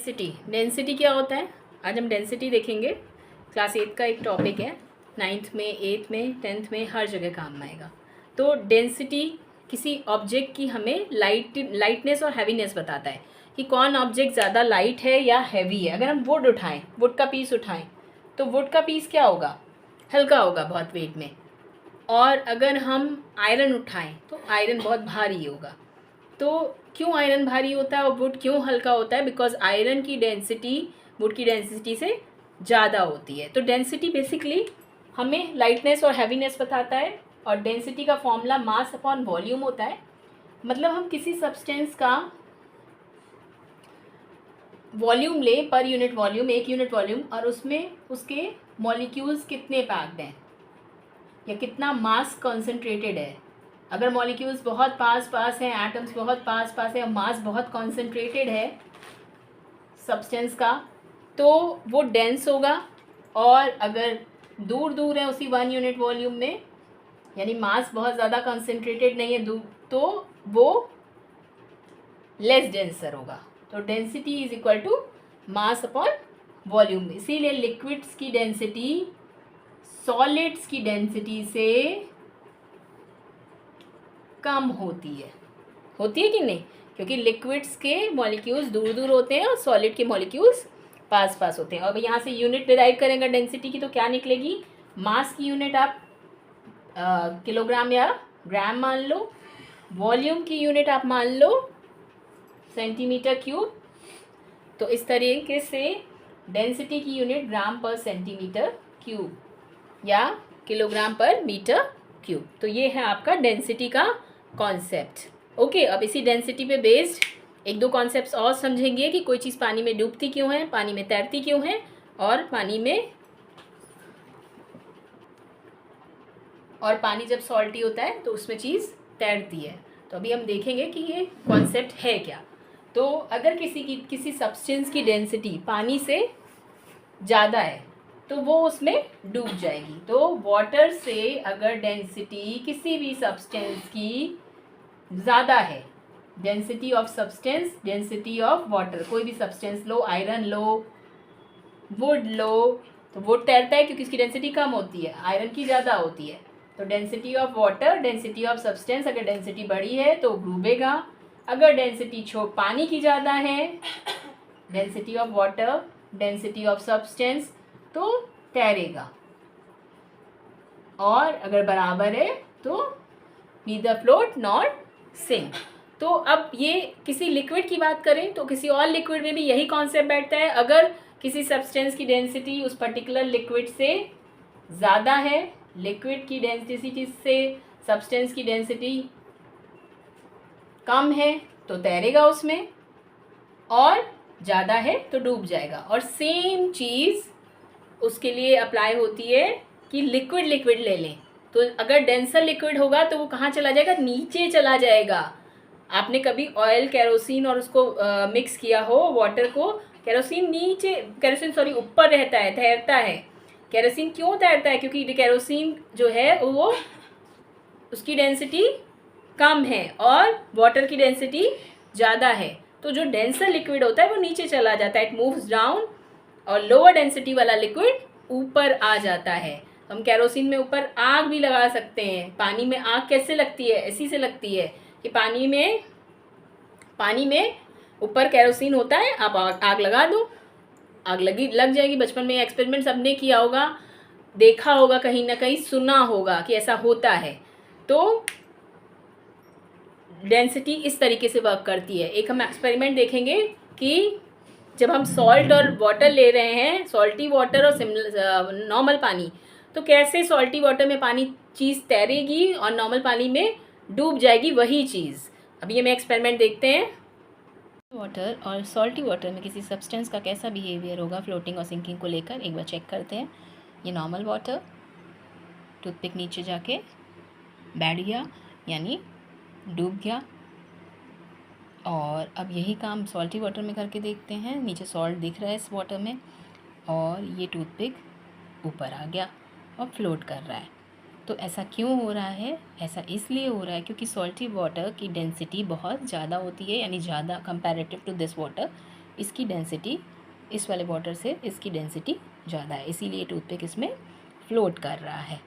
Density क्या होता है? आज हम डेंसिटी देखेंगे। क्लास 8 का एक टॉपिक है, 9th में, 8th में, 10th में हर जगह काम आएगा। तो डेंसिटी किसी ऑब्जेक्ट की हमें लाइटनेस और हैवीनेस बताता है कि कौन ऑब्जेक्ट ज़्यादा लाइट है या हैवी है। अगर हम वुड उठाएं, वुड का पीस उठाएं, तो वुड का पीस क्या होगा? हल्का होगा बहुत वेट में। और अगर हम आयरन उठाएं तो आयरन बहुत भारी होगा। तो क्यों आयरन भारी होता है और वुड क्यों हल्का होता है? बिकॉज आयरन की डेंसिटी वुड की डेंसिटी से ज़्यादा होती है। तो डेंसिटी बेसिकली हमें लाइटनेस और हैवीनेस बताता है। और डेंसिटी का फॉर्मूला मास अपॉन वॉल्यूम होता है। मतलब हम किसी सब्सटेंस का वॉल्यूम लें, per unit volume, 1 unit volume, और उसमें उसके मॉलिक्यूल्स कितने पैक्ड हैं या कितना मास कॉन्सेंट्रेटेड है। अगर मॉलिक्यूल्स बहुत पास हैं, एटम्स बहुत पास है और मास बहुत कॉन्सेंट्रेटेड है सब्सटेंस का, तो वो डेंस होगा। और अगर दूर दूर है उसी 1 यूनिट वॉल्यूम में, यानी मास बहुत ज़्यादा कॉन्सेंट्रेटेड नहीं है, तो वो लेस डेंसर होगा। तो density is equal to mass upon volume. इसीलिए लिक्विड्स की डेंसिटी सॉलिड्स की डेंसिटी से कम होती है कि नहीं? क्योंकि लिक्विड्स के मॉलिक्यूल्स दूर दूर होते हैं और सॉलिड के मॉलिक्यूल्स पास होते हैं। और यहाँ से यूनिट डिराइव करेंगे डेंसिटी की, तो क्या निकलेगी? मास की यूनिट आप किलोग्राम या ग्राम मान लो, वॉल्यूम की यूनिट आप मान लो सेंटीमीटर क्यूब। तो इस तरीके से डेंसिटी की यूनिट ग्राम पर सेंटीमीटर क्यूब या किलोग्राम पर मीटर क्यूब। तो ये है आपका डेंसिटी का कॉन्सेप्ट। ओके, अब इसी डेंसिटी पे बेस्ड 1-2 कॉन्सेप्ट्स और समझेंगे कि कोई चीज़ पानी में डूबती क्यों है, पानी में तैरती क्यों है, और पानी जब सॉल्टी होता है तो उसमें चीज़ तैरती है। तो अभी हम देखेंगे कि ये कॉन्सेप्ट है क्या। तो अगर किसी सब्सटेंस की डेंसिटी पानी से ज़्यादा है तो वो उसमें डूब जाएगी। तो वाटर से अगर डेंसिटी किसी भी सब्सटेंस की ज़्यादा है, density of substance, density of water, कोई भी सब्सटेंस लो, आयरन लो, वुड लो, तो वुड तैरता है क्योंकि इसकी डेंसिटी कम होती है, आयरन की ज़्यादा होती है। तो density of water, density of substance, अगर डेंसिटी बड़ी है तो डूबेगा। अगर डेंसिटी पानी की ज़्यादा है, density of water, density of substance, तो तैरेगा। और अगर बराबर है तो नीदर फ्लोट नॉर सिंक। तो अब ये किसी लिक्विड की बात करें तो किसी और लिक्विड में भी यही कॉन्सेप्ट बैठता है। अगर किसी सब्सटेंस की डेंसिटी उस पर्टिकुलर लिक्विड से ज़्यादा है, लिक्विड की डेंसिटी से सब्सटेंस की डेंसिटी कम है तो तैरेगा उसमें, और ज़्यादा है तो डूब जाएगा। और सेम चीज़ उसके लिए अप्लाई होती है कि लिक्विड ले लें, तो अगर डेंसर लिक्विड होगा तो वो कहाँ चला जाएगा? नीचे चला जाएगा। आपने कभी ऑयल, केरोसिन और उसको मिक्स किया हो वाटर को, केरोसिन ऊपर रहता है, तैरता है। केरोसिन क्यों तैरता है? क्योंकि केरोसिन जो है वो उसकी डेंसिटी कम है और वाटर की डेंसिटी ज़्यादा है। तो जो डेंसर लिक्विड होता है वो नीचे चला जाता है, इट मूव्स डाउन, और लोअर डेंसिटी वाला लिक्विड ऊपर आ जाता है। हम केरोसिन में ऊपर आग भी लगा सकते हैं। पानी में आग कैसे लगती है? ऐसी से लगती है कि पानी में ऊपर केरोसिन होता है, आप आग लगा दो, आग लग जाएगी। बचपन में एक्सपेरिमेंट सबने किया होगा, देखा होगा, कहीं ना कहीं सुना होगा कि ऐसा होता है। तो डेंसिटी इस तरीके से वर्क करती है। एक हम एक्सपेरिमेंट देखेंगे कि जब हम सॉल्ट और वाटर ले रहे हैं, सॉल्टी वाटर और नॉर्मल पानी, तो कैसे सॉल्टी वाटर में पानी चीज़ तैरेगी और नॉर्मल पानी में डूब जाएगी वही चीज़। अभी ये मैं एक्सपेरिमेंट देखते हैं। वाटर और सॉल्टी वाटर में किसी सब्सटेंस का कैसा बिहेवियर होगा फ्लोटिंग और सिंकिंग को लेकर, एक बार चेक करते हैं। ये नॉर्मल वाटर, टूथपिक नीचे जाके बैठ गया यानी डूब गया। और अब यही काम सॉल्टी वाटर में करके देखते हैं। नीचे सॉल्ट दिख रहा है इस वाटर में, और ये टूथपिक ऊपर आ गया और फ्लोट कर रहा है। तो ऐसा क्यों हो रहा है? ऐसा इसलिए हो रहा है क्योंकि सॉल्टी वाटर की डेंसिटी बहुत ज़्यादा होती है, यानी ज़्यादा कंपैरेटिव टू दिस वाटर इसकी डेंसिटी इस वाले वाटर से इसकी डेंसिटी ज़्यादा है, इसीलिए टूथपिक इसमें फ्लोट कर रहा है।